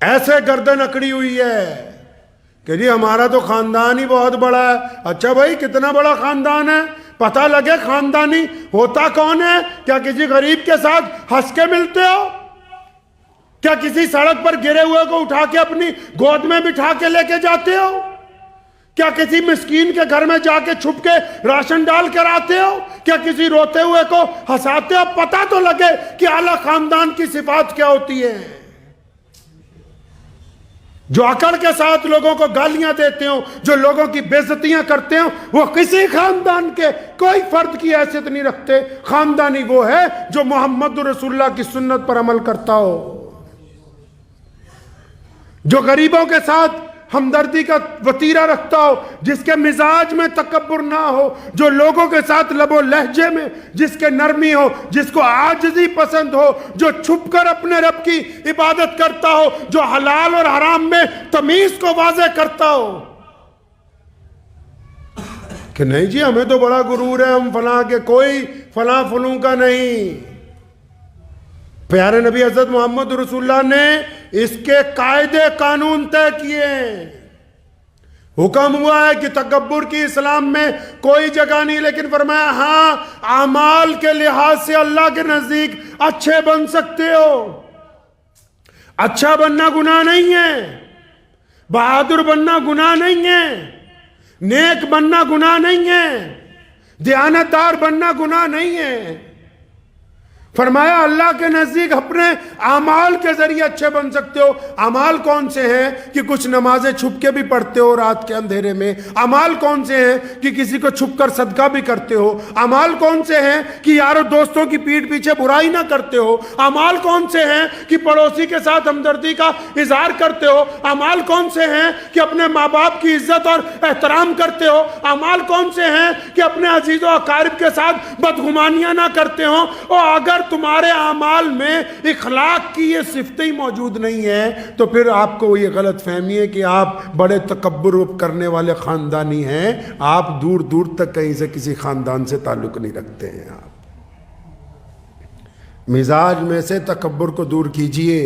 ایسے گردن اکڑی ہوئی ہے کہ جی ہمارا تو خاندان ہی بہت بڑا ہے. اچھا بھائی کتنا بڑا خاندان ہے؟ پتہ لگے خاندانی ہوتا کون ہے؟ کیا کسی غریب کے ساتھ ہنس کے ملتے ہو؟ کیا کسی سڑک پر گرے ہوئے کو اٹھا کے اپنی گود میں بٹھا کے لے کے جاتے ہو؟ کیا کسی مسکین کے گھر میں جا کے چھپ کے راشن ڈال کر آتے ہو؟ کیا کسی روتے ہوئے کو ہنساتے ہو؟ پتہ تو لگے کہ اعلیٰ خاندان کی صفات کیا ہوتی ہے. جو اکڑ کے ساتھ لوگوں کو گالیاں دیتے ہوں، جو لوگوں کی بے عزتیاں کرتے ہوں، وہ کسی خاندان کے کوئی فرد کی حیثیت نہیں رکھتے. خاندانی وہ ہے جو محمد رسول اللہ کی سنت پر عمل کرتا ہو، جو غریبوں کے ساتھ ہمدردی کا وتیرہ رکھتا ہو، جس کے مزاج میں تکبر نہ ہو، جو لوگوں کے ساتھ لب و لہجے میں جس کے نرمی ہو، جس کو عاجزی پسند ہو، جو چھپ کر اپنے رب کی عبادت کرتا ہو، جو حلال اور حرام میں تمیز کو واضح کرتا ہو. کہ نہیں جی ہمیں تو بڑا غرور ہے، ہم فلاں کے، کوئی فلاں فلوں کا نہیں. پیارے نبی حضرت محمد رسول اللہ نے اس کے قاعدے قانون طے کیے. حکم ہوا ہے کہ تکبر کی اسلام میں کوئی جگہ نہیں، لیکن فرمایا ہاں اعمال کے لحاظ سے اللہ کے نزدیک اچھے بن سکتے ہو. اچھا بننا گناہ نہیں ہے، بہادر بننا گناہ نہیں ہے، نیک بننا گناہ نہیں ہے، دیانتدار بننا گناہ نہیں ہے. فرمایا اللہ کے نزدیک اپنے اعمال کے ذریعے اچھے بن سکتے ہو. اعمال کون سے ہیں کہ کچھ نمازیں چھپ کے بھی پڑھتے ہو رات کے اندھیرے میں؟ اعمال کون سے ہیں کہ کسی کو چھپ کر صدقہ بھی کرتے ہو؟ اعمال کون سے ہیں کہ یارو دوستوں کی پیٹھ پیچھے برائی نہ کرتے ہو؟ اعمال کون سے ہیں کہ پڑوسی کے ساتھ ہمدردی کا اظہار کرتے ہو؟ اعمال کون سے ہیں کہ اپنے ماں باپ کی عزت اور احترام کرتے ہو؟ اعمال کون سے ہیں کہ اپنے عزیز و اقارب کے ساتھ بدگمانیاں نہ کرتے ہو؟ اور اگر تمہارے اعمال میں اخلاق کی یہ صفتیں موجود نہیں ہیں تو پھر آپ کو یہ غلط فہمی ہے کہ آپ بڑے تکبر کرنے والے خاندانی ہیں. آپ دور دور تک کہیں سے کسی خاندان سے تعلق نہیں رکھتے ہیں. آپ مزاج میں سے تکبر کو دور کیجئے.